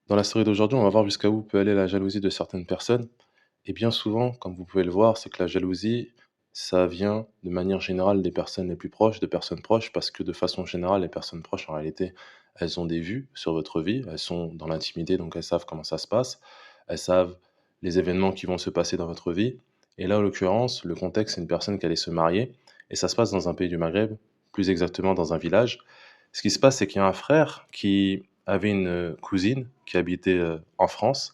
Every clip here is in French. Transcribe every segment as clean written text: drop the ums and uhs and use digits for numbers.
Dans la story d'aujourd'hui, on va voir jusqu'à où peut aller la jalousie de certaines personnes. Et bien souvent, comme vous pouvez le voir, c'est que la jalousie, ça vient de manière générale des personnes les plus proches, de personnes proches, parce que de façon générale, les personnes proches, en réalité, elles ont des vues sur votre vie, elles sont dans l'intimité, donc elles savent comment ça se passe, elles savent les événements qui vont se passer dans votre vie. Et là, en l'occurrence, le contexte, c'est une personne qui allait se marier, et ça se passe dans un pays du Maghreb, plus exactement dans un village. Ce qui se passe, c'est qu'il y a un frère qui avait une cousine qui habitait en France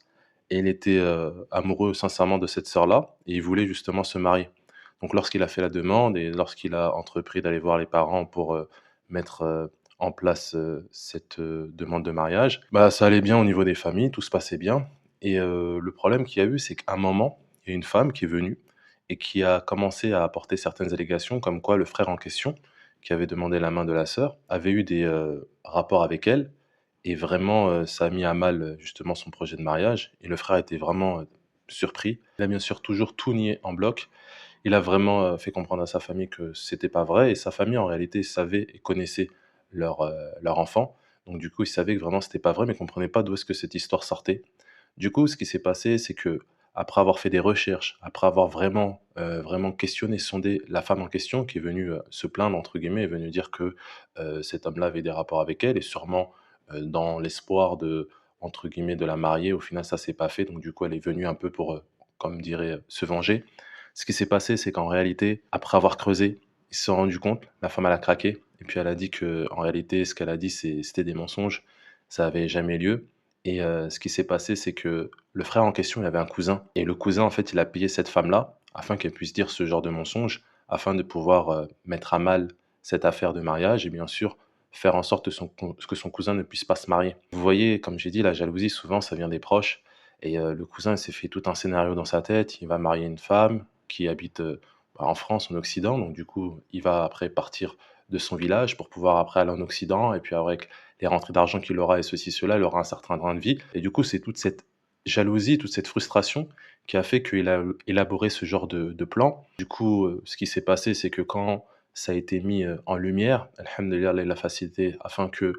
et il était amoureux sincèrement de cette sœur-là et il voulait justement se marier. Donc, lorsqu'il a fait la demande et lorsqu'il a entrepris d'aller voir les parents pour mettre en place cette demande de mariage, bah, ça allait bien au niveau des familles, tout se passait bien. Et le problème qu'il y a eu, c'est qu'à un moment, il y a une femme qui est venue et qui a commencé à apporter certaines allégations comme quoi le frère en question, qui avait demandé la main de la sœur, avait eu des rapports avec elle et vraiment, ça a mis à mal, justement son projet de mariage et le frère était vraiment surpris. Il a bien sûr toujours tout nié en bloc. Il a vraiment fait comprendre à sa famille que c'était pas vrai et sa famille en réalité savait et connaissait leur enfant. Donc du coup, ils savaient que vraiment c'était pas vrai mais comprenaient pas d'où est-ce que cette histoire sortait. Du coup, ce qui s'est passé, c'est que après avoir fait des recherches, après avoir vraiment questionné, sondé la femme en question qui est venue, se «plaindre» entre guillemets, est venue dire que, cet homme-là avait des rapports avec elle et sûrement, dans l'espoir de, entre guillemets, «de la marier». Au final, ça s'est pas fait, donc du coup, elle est venue un peu pour, comme dirait, se venger. Ce qui s'est passé, c'est qu'en réalité, après avoir creusé, ils se sont rendus compte, la femme elle a craqué et puis elle a dit que en réalité, ce qu'elle a dit, c'était des mensonges, ça avait jamais lieu et ce qui s'est passé, c'est que le frère en question, il avait un cousin et le cousin, en fait, il a payé cette femme-là afin qu'elle puisse dire ce genre de mensonges, afin de pouvoir, mettre à mal cette affaire de mariage et bien sûr, faire en sorte que son cousin ne puisse pas se marier. Vous voyez, comme j'ai dit, la jalousie, souvent, ça vient des proches et le cousin, il s'est fait tout un scénario dans sa tête. Il va marier une femme qui habite, bah, en France, en Occident, donc du coup, il va après partir de son village pour pouvoir après aller en Occident et puis avec les rentrées d'argent qu'il aura et ceci, cela, il aura un certain train de vie et du coup, c'est toute cette jalousie, toute cette frustration qui a fait qu'il a élaboré ce genre de plan. Du coup, ce qui s'est passé, c'est que quand ça a été mis, en lumière, alhamdoulilah, Allah il l'a facilité afin que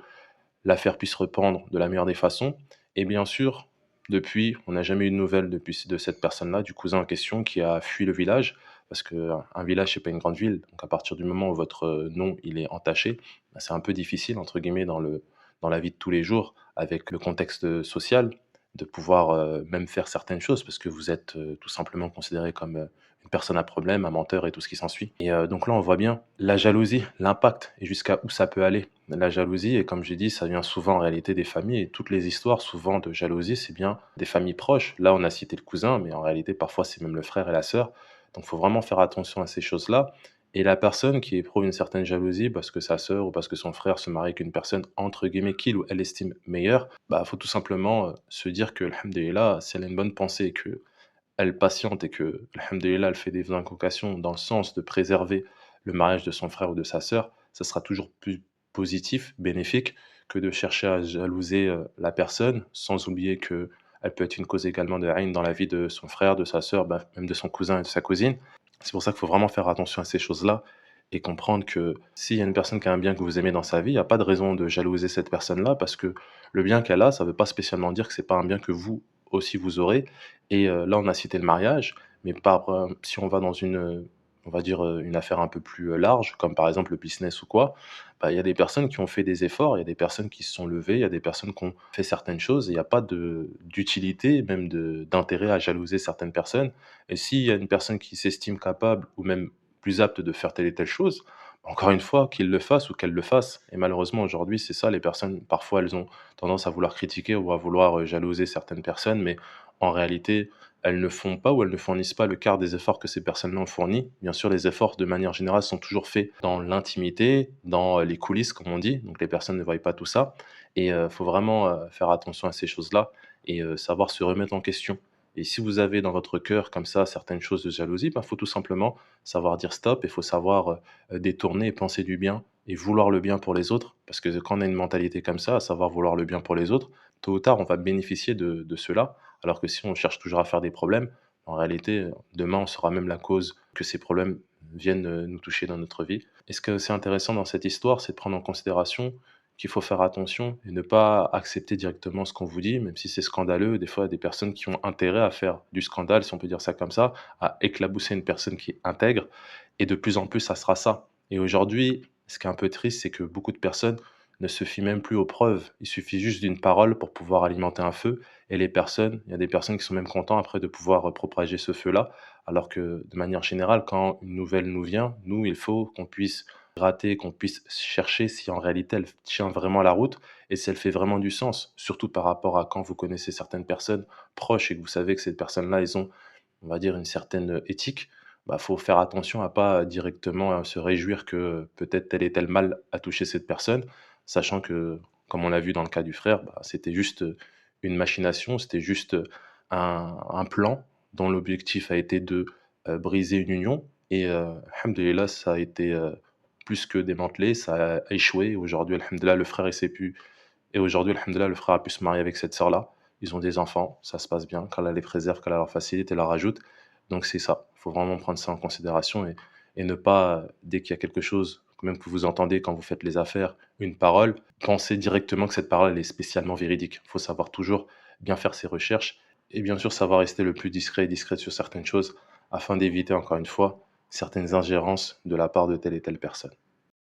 l'affaire puisse rependre de la meilleure des façons et bien sûr, depuis, on n'a jamais eu de nouvelles depuis de cette personne-là, du cousin en question qui a fui le village parce qu'un village, c'est pas une grande ville, donc à partir du moment où votre, nom, il est entaché, bah, c'est un peu «difficile» entre guillemets dans la vie de tous les jours avec le contexte, social, de pouvoir, même faire certaines choses parce que vous êtes, tout simplement considéré comme, une personne à problème, un menteur et tout ce qui s'ensuit et donc là, on voit bien la jalousie, l'impact et jusqu'à où ça peut aller. La jalousie et comme j'ai dit, ça vient souvent en réalité des familles et toutes les histoires souvent de jalousie, c'est bien des familles proches. Là, on a cité le cousin, mais en réalité, parfois, c'est même le frère et la sœur. Donc, il faut vraiment faire attention à ces choses-là et la personne qui éprouve une certaine jalousie parce que sa sœur ou parce que son frère se marie avec une personne entre guillemets qu'il ou elle estime meilleure, bah, faut tout simplement, se dire que alhamdoulilah, si elle a une bonne pensée et qu'elle patiente et que alhamdoulilah, elle fait des invocations dans le sens de préserver le mariage de son frère ou de sa sœur, ça sera toujours plus positif, bénéfique, que de chercher à jalouser, la personne, sans oublier que elle peut être une cause également de haine dans la vie de son frère, de sa sœur, bah, même de son cousin et de sa cousine. C'est pour ça qu'il faut vraiment faire attention à ces choses-là et comprendre que s'il y a une personne qui a un bien que vous aimez dans sa vie, il y a pas de raison de jalouser cette personne-là parce que le bien qu'elle a, ça veut pas spécialement dire que c'est pas un bien que vous aussi vous aurez et là, on a cité le mariage, mais si on va dans une, on va dire, une affaire un peu plus, large, comme par exemple le business ou quoi, bah, il y a des personnes qui ont fait des efforts, il y a des personnes qui se sont levées, il y a des personnes qui ont fait certaines choses et il y a pas d'utilité, même d'intérêt à jalouser certaines personnes et s'il y a une personne qui s'estime capable ou même plus apte de faire telle et telle chose, encore une fois, qu'il le fasse ou qu'elle le fasse et malheureusement aujourd'hui, c'est ça les personnes, parfois elles ont tendance à vouloir critiquer ou à vouloir, jalouser certaines personnes, mais en réalité, elles ne font pas ou elles ne fournissent pas le quart des efforts que ces personnes-là ont fournis. Bien sûr, les efforts, de manière générale, sont toujours faits dans l'intimité, dans, les coulisses, comme on dit, donc les personnes ne voient pas tout ça et faut vraiment, faire attention à ces choses-là et savoir se remettre en question et si vous avez dans votre cœur, comme ça, certaines choses de jalousie, bah, faut tout simplement savoir dire stop et faut savoir, détourner et penser du bien et vouloir le bien pour les autres. Parce que quand on a une mentalité comme ça, à savoir vouloir le bien pour les autres, tôt ou tard, on va bénéficier de cela alors que si on cherche toujours à faire des problèmes, en réalité, demain, on sera même la cause que ces problèmes viennent, nous toucher dans notre vie. Et ce qui est aussi intéressant dans cette histoire, c'est de prendre en considération qu'il faut faire attention et ne pas accepter directement ce qu'on vous dit, même si c'est scandaleux. Des fois, il y a des personnes qui ont intérêt à faire du scandale, si on peut dire ça comme ça, à éclabousser une personne qui est intègre et de plus en plus, ça sera ça. Et aujourd'hui, ce qui est un peu triste, c'est que beaucoup de personnes ne se fient même plus aux preuves. Il suffit juste d'une parole pour pouvoir alimenter un feu et les personnes il y a des personnes qui sont même contents après de pouvoir, propager ce feu-là, alors que de manière générale, quand une nouvelle nous vient, nous, il faut qu'on puisse gratter, qu'on puisse chercher si en réalité elle tient vraiment la route et si elle fait vraiment du sens. Surtout par rapport à quand vous connaissez certaines personnes proches et que vous savez que ces personnes-là, ils ont, on va dire, une certaine, éthique, bah, faut faire attention à pas directement, se réjouir que peut-être tel et tel mal a touché cette personne, sachant que, comme on l'a vu dans le cas du frère, bah, c'était juste, une machination, c'était juste, un plan dont l'objectif a été de, briser une union et alhamdoulilah ça a été, plus que démantelé, ça a échoué. Aujourd'hui, alhamdoulilah, le frère il s'est pu et aujourd'hui, alhamdoulilah, le frère a pu se marier avec cette sœur-là. Ils ont des enfants, ça se passe bien, qu'Allah les préserve, qu'Allah leur facilite et leur ajoute. Donc c'est ça, il faut vraiment prendre ça en considération et ne pas, dès qu'il y a quelque chose, même que vous entendez quand vous faites les affaires, une parole, penser directement que cette parole elle est spécialement véridique. Il faut savoir toujours bien faire ses recherches et bien sûr savoir rester le plus discret et discrète sur certaines choses afin d'éviter encore une fois certaines ingérences de la part de telle et telle personne.